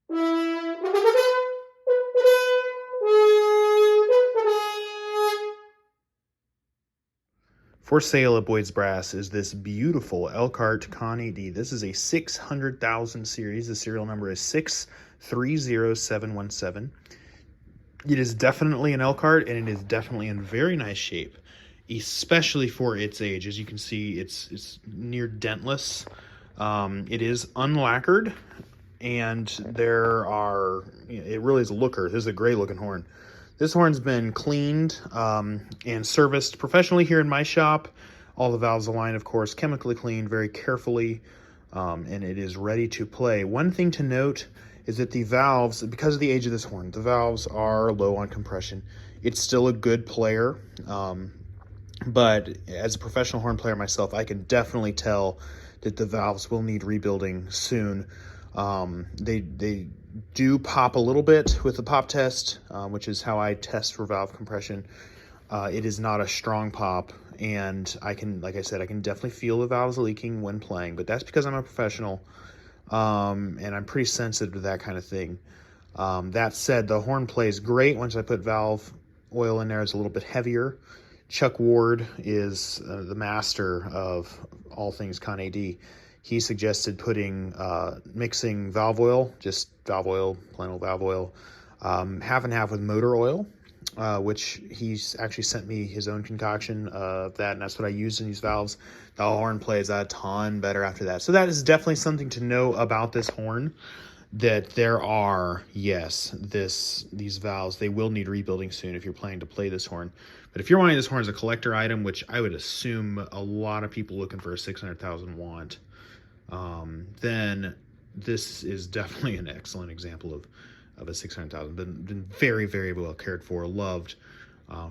For sale at Boyd's Brass is this beautiful Elkhart Conn AD. This is a 600,000 series. The serial number is 630717. It is definitely an Elkhart, and it is definitely in very nice shape, especially for its age. As you can see, it's near dentless. It is unlacquered, and it really is a looker. This is a great looking horn. This horn's been cleaned and serviced professionally here in my shop. All the valves aligned, of course, chemically cleaned very carefully, and it is ready to play. One thing to note is that the valves, because of the age of this horn, the valves are low on compression. It's still a good player, but as a professional horn player myself, I can definitely tell that the valves will need rebuilding soon. They do pop a little bit with the pop test, which is how I test for valve compression. It is not a strong pop, and like I said, I can definitely feel the valves leaking when playing, but that's because I'm a professional, and I'm pretty sensitive to that kind of thing. That said, the horn plays great once I put valve oil in there. It's a little bit heavier. Chuck Ward is the master of all things Conn AD. He suggested mixing valve oil, just valve oil, plain old valve oil, half and half with motor oil, which he's actually sent me his own concoction of that, and that's what I used in these valves. The horn plays a ton better after that. So that is definitely something to know about this horn, that there are, yes, these valves, they will need rebuilding soon if you're planning to play this horn. But if you're wanting this horn as a collector item, which I would assume a lot of people looking for a 600,000 want, then this is definitely an excellent example of a 600,000. Been very, very well cared for, loved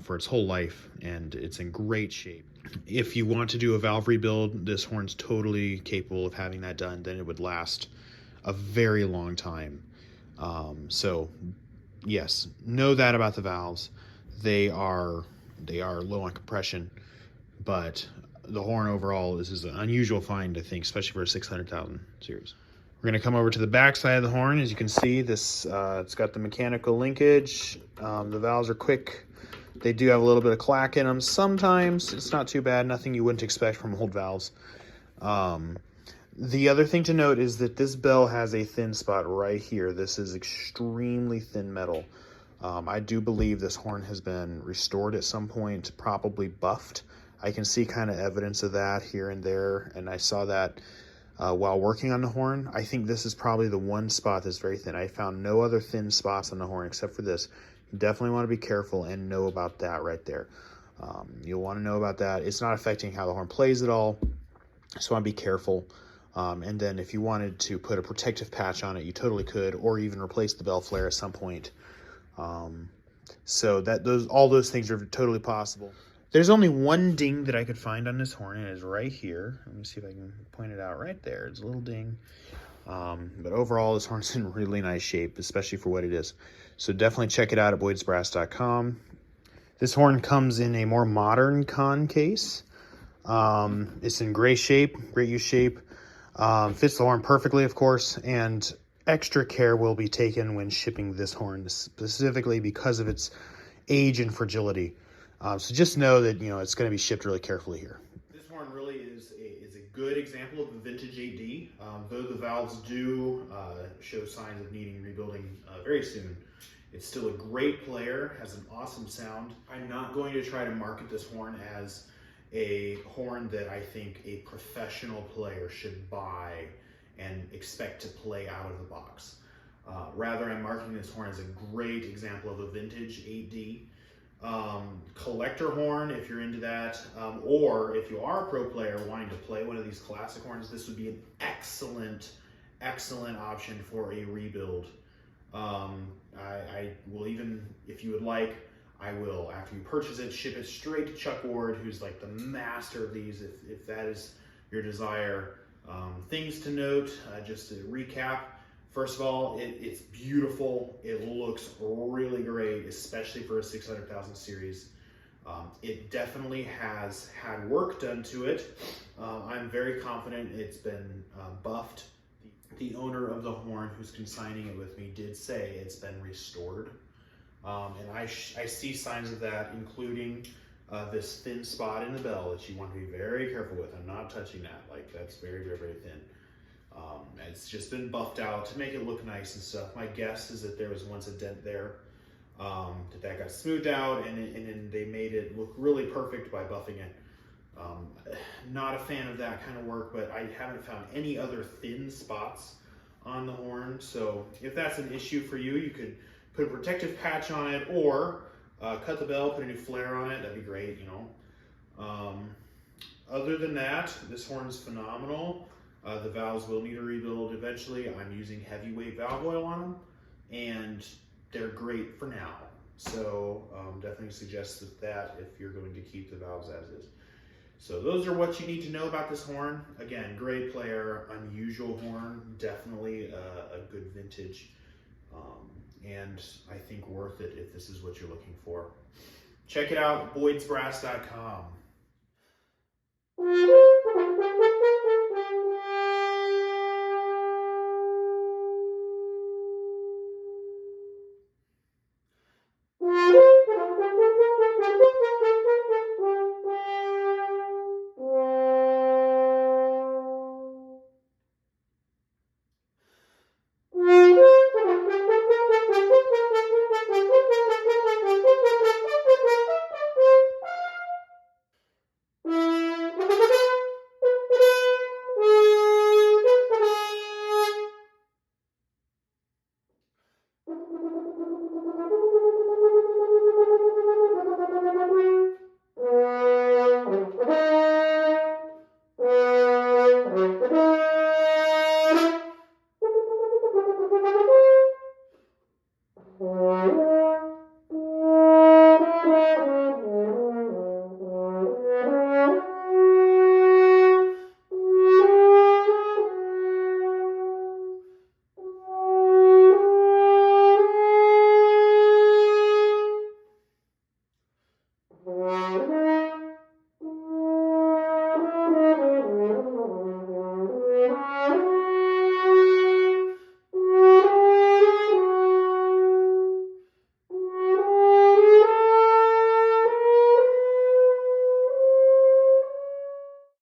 for its whole life, and it's in great shape. If you want to do a valve rebuild, this horn's totally capable of having that done. Then it would last a very long time. So yes, know that about the valves. They are low on compression, but the horn overall, this is an unusual find, I think, especially for a 600,000 series. We're going to come over to the back side of the horn. As you can see, this it's got the mechanical linkage. The valves are quick. They do have a little bit of clack in them. Sometimes it's not too bad. Nothing you wouldn't expect from old valves. The other thing to note is that this bell has a thin spot right here. This is extremely thin metal. I do believe this horn has been restored at some point, probably buffed. I can see kind of evidence of that here and there, and I saw that while working on the horn. I think this is probably the one spot that's very thin. I found no other thin spots on the horn except for this. You definitely want to be careful and know about that right there. You'll want to know about that. It's not affecting how the horn plays at all, so I want to be careful. And then if you wanted to put a protective patch on it, you totally could, or even replace the bell flare at some point. So all those things are totally possible. There's only one ding that I could find on this horn, and it is right here. Let me see if I can point it out right there. It's a little ding. But overall, this horn's in really nice shape, especially for what it is. So definitely check it out at boydsbrass.com. This horn comes in a more modern Conn case. It's in great shape, great use shape. Fits the horn perfectly, of course, and extra care will be taken when shipping this horn, specifically because of its age and fragility. So just know that, it's going to be shipped really carefully here. This horn really is a good example of a vintage AD. Though the valves do show signs of needing rebuilding very soon, it's still a great player, has an awesome sound. I'm not going to try to market this horn as a horn that I think a professional player should buy and expect to play out of the box. Rather, I'm marketing this horn as a great example of a vintage 8D. Collector horn, if you're into that, or if you are a pro player wanting to play one of these classic horns, this would be an excellent option for a rebuild. I will, even if you would like, I will, after you purchase it, ship it straight to Chuck Ward, who's like the master of these, if that is your desire. Things to note, just to recap. First of all, it's beautiful. It looks really great, especially for a 600,000 series. It definitely has had work done to it. I'm very confident it's been buffed. the owner of the horn who's consigning it with me did say it's been restored. And I see signs of that, including this thin spot in the bell that you want to be very careful with. I'm not touching that. Like, that's very, very, very thin. It's just been buffed out to make it look nice and stuff. My guess is that there was once a dent there, that got smoothed out, and then they made it look really perfect by buffing it. Not a fan of that kind of work, but I haven't found any other thin spots on the horn. So if that's an issue for you, you could put a protective patch on it, or cut the bell, put a new flare on it. That'd be great, you know. Other than that, this horn's phenomenal. The valves will need a rebuild eventually. I'm using heavyweight valve oil on them, and they're great for now. So definitely suggest that if you're going to keep the valves as is. So those are what you need to know about this horn. Again, great player, unusual horn, definitely a good vintage, and I think worth it if this is what you're looking for. Check it out, boydsbrass.com.